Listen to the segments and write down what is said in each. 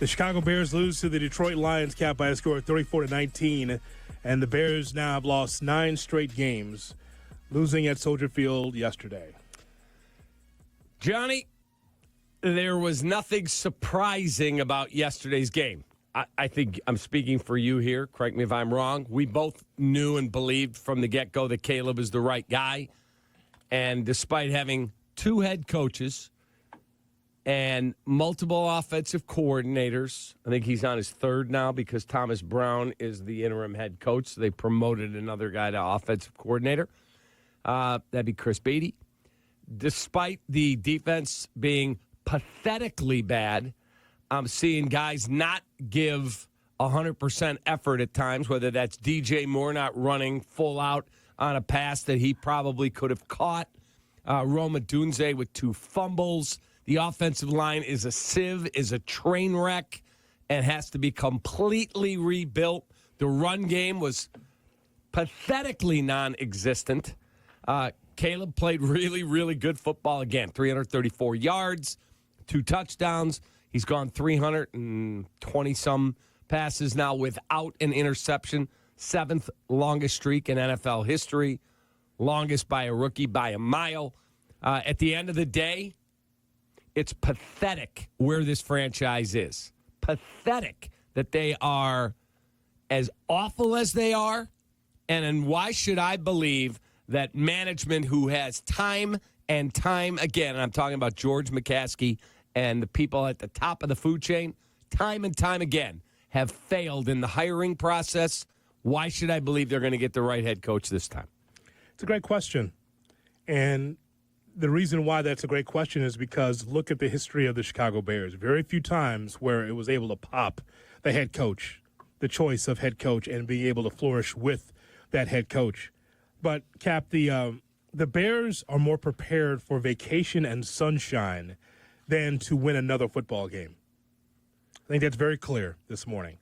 The Chicago Bears lose to the Detroit Lions, Cap, by a score of 34-19, and the Bears now have lost 9 straight games, losing at Soldier Field yesterday. Johnny, there was nothing surprising about yesterday's game. I think I'm speaking for you here. Correct me if I'm wrong. We both knew and believed from the get-go that Caleb is the right guy. And despite having 2 head coaches and multiple offensive coordinators, I think he's on his 3rd now because Thomas Brown is the interim head coach. So they promoted another guy to offensive coordinator. That'd be Chris Beatty. Despite the defense being pathetically bad, I'm seeing guys not give 100% effort at times, whether that's DJ Moore not running full out on a pass that he probably could have caught. Roma Dunze with 2 fumbles. The offensive line is a sieve, is a train wreck, and has to be completely rebuilt. The run game was pathetically non-existent. Caleb played really, really good football again. 334 yards, 2 touchdowns. He's gone 320-some passes now without an interception. 7th longest streak in NFL history. Longest by a rookie by a mile. At the end of the day, it's pathetic where this franchise is. Pathetic that they are as awful as they are. And why should I believe that management who has time and time again, and I'm talking about George McCaskey and the people at the top of the food chain, time and time again, have failed in the hiring process? Why should I believe they're going to get the right head coach this time? It's a great question. And the reason why that's a great question is because look at the history of the Chicago Bears. Very few times where it was able to pop the head coach, the choice of head coach, and be able to flourish with that head coach. But, Cap, the Bears are more prepared for vacation and sunshine than to win another football game. I think that's very clear this morning.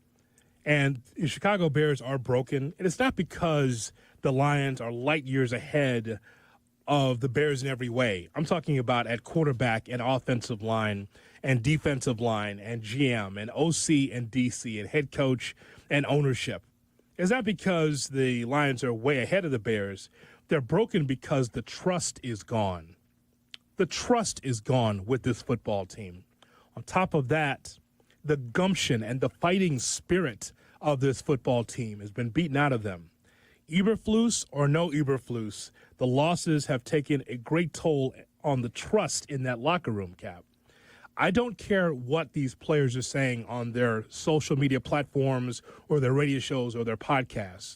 And the Chicago Bears are broken. And it's not because the Lions are light years ahead of the Bears in every way. I'm talking about at quarterback and offensive line and defensive line and GM and OC and DC and head coach and ownership. It's not because the Lions are way ahead of the Bears. They're broken because the trust is gone. The trust is gone with this football team. On top of that, the gumption and the fighting spirit of this football team has been beaten out of them. Eberflus or no Eberflus, the losses have taken a great toll on the trust in that locker room, Cap. I don't care what these players are saying on their social media platforms or their radio shows or their podcasts.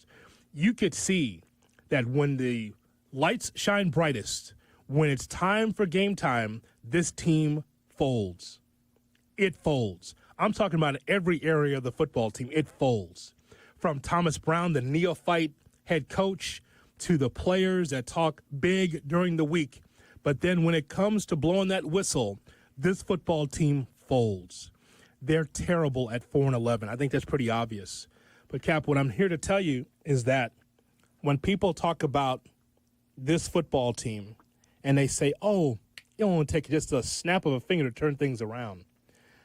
You could see that when the lights shine brightest, when it's time for game time, this team folds. It folds. I'm talking about every area of the football team. It folds. From Thomas Brown, the neophyte head coach, to the players that talk big during the week. But then when it comes to blowing that whistle, this football team folds. They're terrible at 4-11. I think that's pretty obvious. But, Cap, what I'm here to tell you is that when people talk about this football team and they say, oh, it won't take just a snap of a finger to turn things around.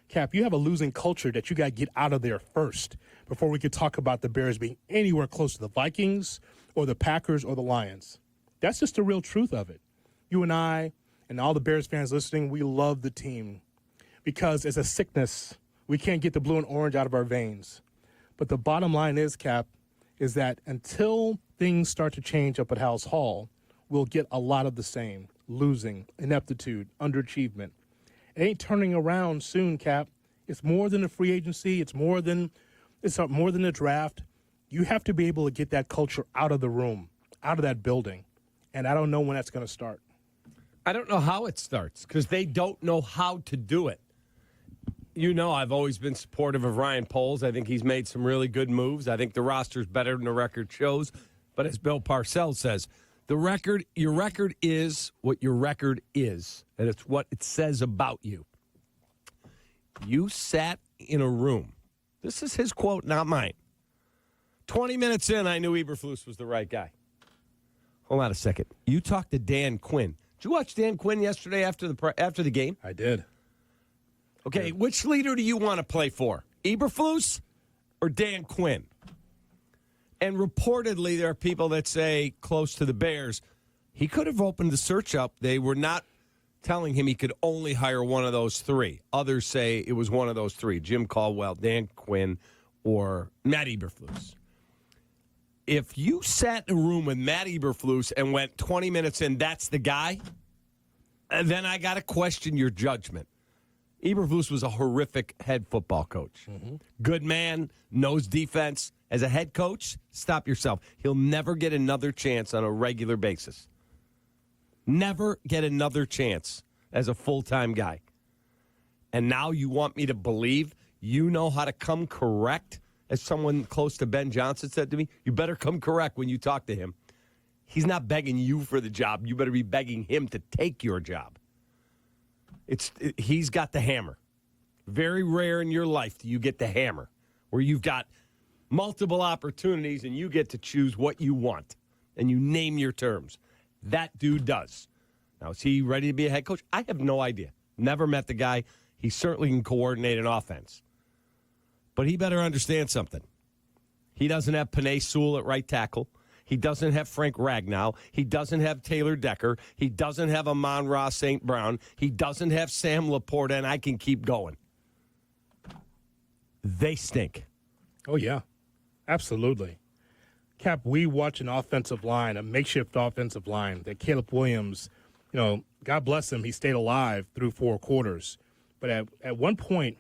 Cap, you have a losing culture that you got to get out of there first before we could talk about the Bears being anywhere close to the Vikings or the Packers or the Lions. That's just the real truth of it. You and I and all the Bears fans listening, we love the team because it's a sickness. We can't get the blue and orange out of our veins. But the bottom line is, Cap, is that until things start to change up at House Hall, we'll get a lot of the same: losing, ineptitude, underachievement. It ain't turning around soon, Cap. It's more than a free agency. It's more than a draft. You have to be able to get that culture out of the room, out of that building. And I don't know when that's going to start. I don't know how it starts because they don't know how to do it. You know, I've always been supportive of Ryan Poles. I think he's made some really good moves. I think the roster's better than the record shows. But as Bill Parcells says, your record is what your record is, and it's what it says about you. You sat in a room. This is his quote, not mine. 20 minutes in, I knew Eberflus was the right guy. Hold on a second. You talked to Dan Quinn. Did you watch Dan Quinn yesterday after the game? I did. Okay, which leader do you want to play for? Eberflus or Dan Quinn? And reportedly, there are people that say close to the Bears, he could have opened the search up. They were not telling him he could only hire one of those three. Others say it was one of those three, Jim Caldwell, Dan Quinn, or Matt Eberflus. If you sat in a room with Matt Eberflus and went 20 minutes in, that's the guy, then I got to question your judgment. Eberflus was a horrific head football coach. Mm-hmm. Good man, knows defense. As a head coach, stop yourself. He'll never get another chance on a regular basis. Never get another chance as a full-time guy. And now you want me to believe you know how to come correct? As someone close to Ben Johnson said to me, you better come correct when you talk to him. He's not begging you for the job. You better be begging him to take your job. He's got the hammer. Very rare in your life do you get the hammer, where you've got multiple opportunities and you get to choose what you want and you name your terms. That dude does. Now, is he ready to be a head coach? I have no idea. Never met the guy. He certainly can coordinate an offense. But he better understand something. He doesn't have Penei Sewell at right tackle. He doesn't have Frank Ragnow. He doesn't have Taylor Decker. He doesn't have Amon-Ra St. Brown. He doesn't have Sam Laporta, and I can keep going. They stink. Oh, yeah. Absolutely. Cap, we watch an offensive line, a makeshift offensive line that Caleb Williams, God bless him, he stayed alive through 4 quarters. But at one point,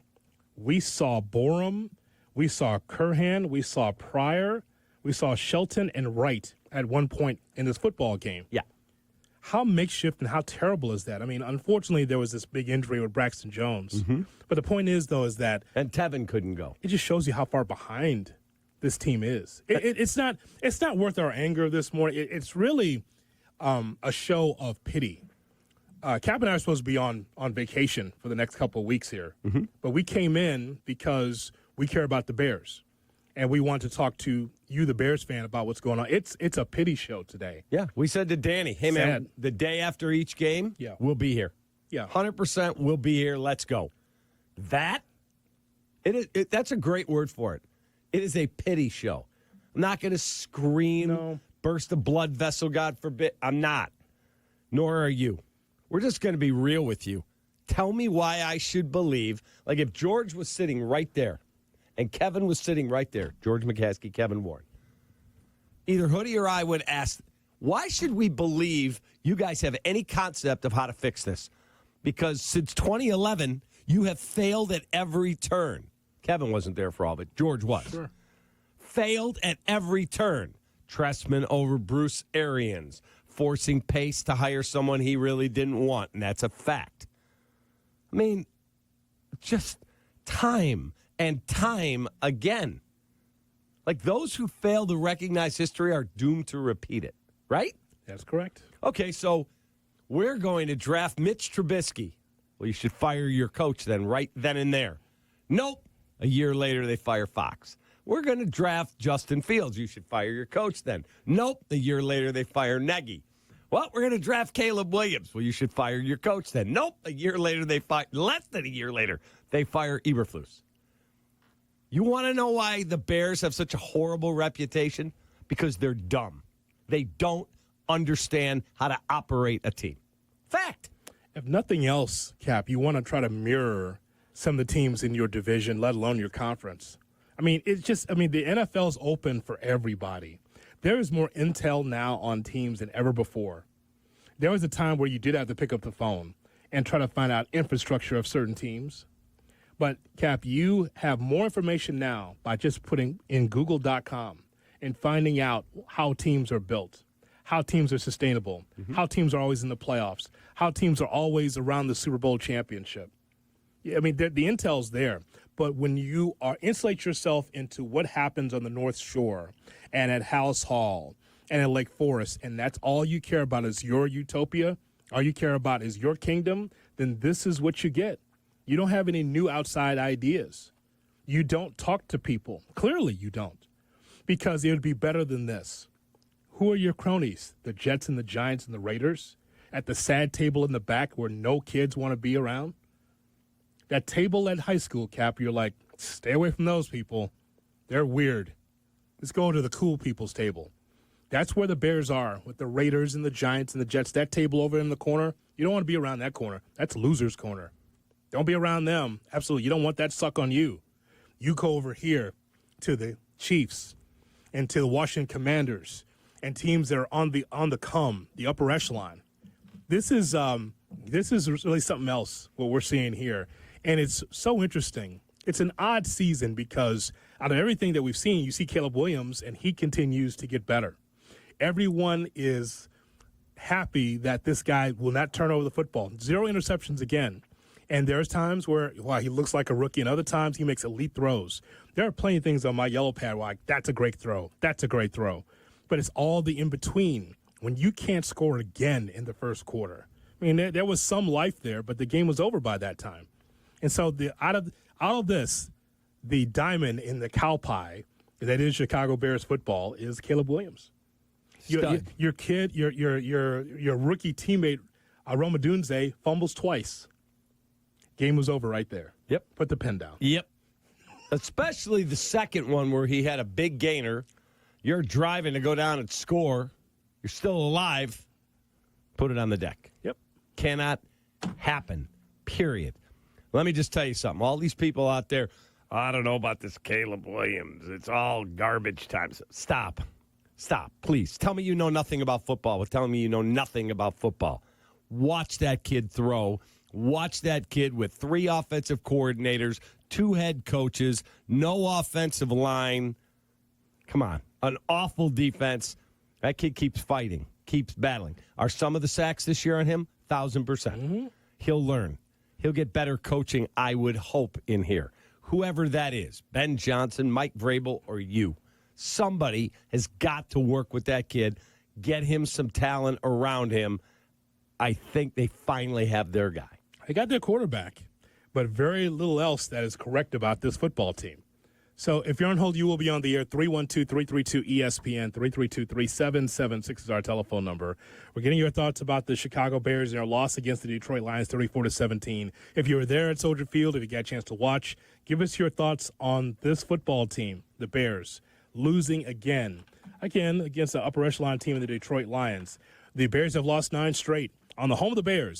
we saw Borum, we saw Curhan, we saw Pryor, we saw Shelton and Wright at one point in this football game. Yeah. How makeshift and how terrible is that? I mean, unfortunately, there was this big injury with Braxton Jones. Mm-hmm. But the point is, though, is that... And Tevin couldn't go. It just shows you how far behind this team is. It's not worth our anger this morning. It's really a show of pity. Kap and I are supposed to be on vacation for the next couple of weeks here. Mm-hmm. But we came in because we care about the Bears. And we want to talk to you, the Bears fan, about what's going on. It's a pity show today. Yeah, we said to Danny, hey, man, the day after each game, we'll be here. Yeah. 100% we'll be here. Let's go. That's a great word for it. It is a pity show. I'm not going to scream, burst a blood vessel, God forbid. I'm not. Nor are you. We're just going to be real with you. Tell me why I should believe, like if George was sitting right there and Kevin was sitting right there, George McCaskey, Kevin Warren, either Hoodie or I would ask, why should we believe you guys have any concept of how to fix this? Because since 2011, you have failed at every turn. Kevin wasn't there for all of it. George was. Sure. Failed at every turn. Trestman over Bruce Arians. Forcing Pace to hire someone he really didn't want, and that's a fact. I mean, just time and time again. Like, those who fail to recognize history are doomed to repeat it, right? That's correct. Okay, so we're going to draft Mitch Trubisky. Well, you should fire your coach then, right then and there. Nope. A year later, they fire Fox. We're going to draft Justin Fields. You should fire your coach then. Nope. A year later, they fire Nagy. Well, we're going to draft Caleb Williams. Well, you should fire your coach then. Nope. A year later, less than a year later, they fire Eberflus. You want to know why the Bears have such a horrible reputation? Because they're dumb. They don't understand how to operate a team. Fact. If nothing else, Cap, you want to try to mirror some of the teams in your division, let alone your conference. I mean, the NFL's open for everybody. There is more intel now on teams than ever before. There was a time where you did have to pick up the phone and try to find out infrastructure of certain teams. But, Cap, you have more information now by just putting in Google.com and finding out how teams are built, how teams are sustainable, how teams are always in the playoffs, how teams are always around the Super Bowl championship. I mean, the intel's there. But when you insulate yourself into what happens on the North Shore and at House Hall and at Lake Forest, and that's all you care about is your utopia, all you care about is your kingdom, then this is what you get. You don't have any new outside ideas. You don't talk to people. Clearly you don't. Because it would be better than this. Who are your cronies? The Jets and the Giants and the Raiders? At the sad table in the back where no kids want to be around? That table at high school, Cap, you're like, stay away from those people. They're weird. Let's go to the cool people's table. That's where the Bears are with the Raiders and the Giants and the Jets. That table over in the corner, you don't want to be around that corner. That's loser's corner. Don't be around them. Absolutely. You don't want that suck on you. You go over here to the Chiefs and to the Washington Commanders and teams that are on the come, the upper echelon. This is really something else, what we're seeing here. And it's so interesting. It's an odd season because out of everything that we've seen, you see Caleb Williams, and he continues to get better. Everyone is happy that this guy will not turn over the football. 0 interceptions again. And there's times where, wow, he looks like a rookie, and other times he makes elite throws. There are plenty of things on my yellow pad where like, that's a great throw. That's a great throw. But it's all the in-between when you can't score again in the first quarter. I mean, there was some life there, but the game was over by that time. And so out of this, the diamond in the cow pie that is Chicago Bears football is Caleb Williams. Your rookie teammate, Roma Dunze, fumbles twice. Game was over right there. Yep. Put the pen down. Yep. Especially the second one where he had a big gainer. You're driving to go down and score. You're still alive. Put it on the deck. Yep. Cannot happen, period. Let me just tell you something. All these people out there, I don't know about this Caleb Williams. It's all garbage time. Stop. Stop, please. Tell me you know nothing about football. Tell me you know nothing about football. Watch that kid throw. Watch that kid with 3 offensive coordinators, 2 head coaches, no offensive line. Come on. An awful defense. That kid keeps fighting, keeps battling. Are some of the sacks this year on him? 1,000%. Mm-hmm. He'll learn. He'll get better coaching, I would hope, in here. Whoever that is, Ben Johnson, Mike Vrabel, or you. Somebody has got to work with that kid, get him some talent around him. I think they finally have their guy. They got their quarterback, but very little else that is correct about this football team. So if you're on hold, you will be on the air. 312-332-ESPN, 332-3776 is our telephone number. We're getting your thoughts about the Chicago Bears and their loss against the Detroit Lions, 34-17. If you were there at Soldier Field, if you got a chance to watch, give us your thoughts on this football team, the Bears, losing again against the upper echelon team of the Detroit Lions. The Bears have lost 9 straight on the home of the Bears.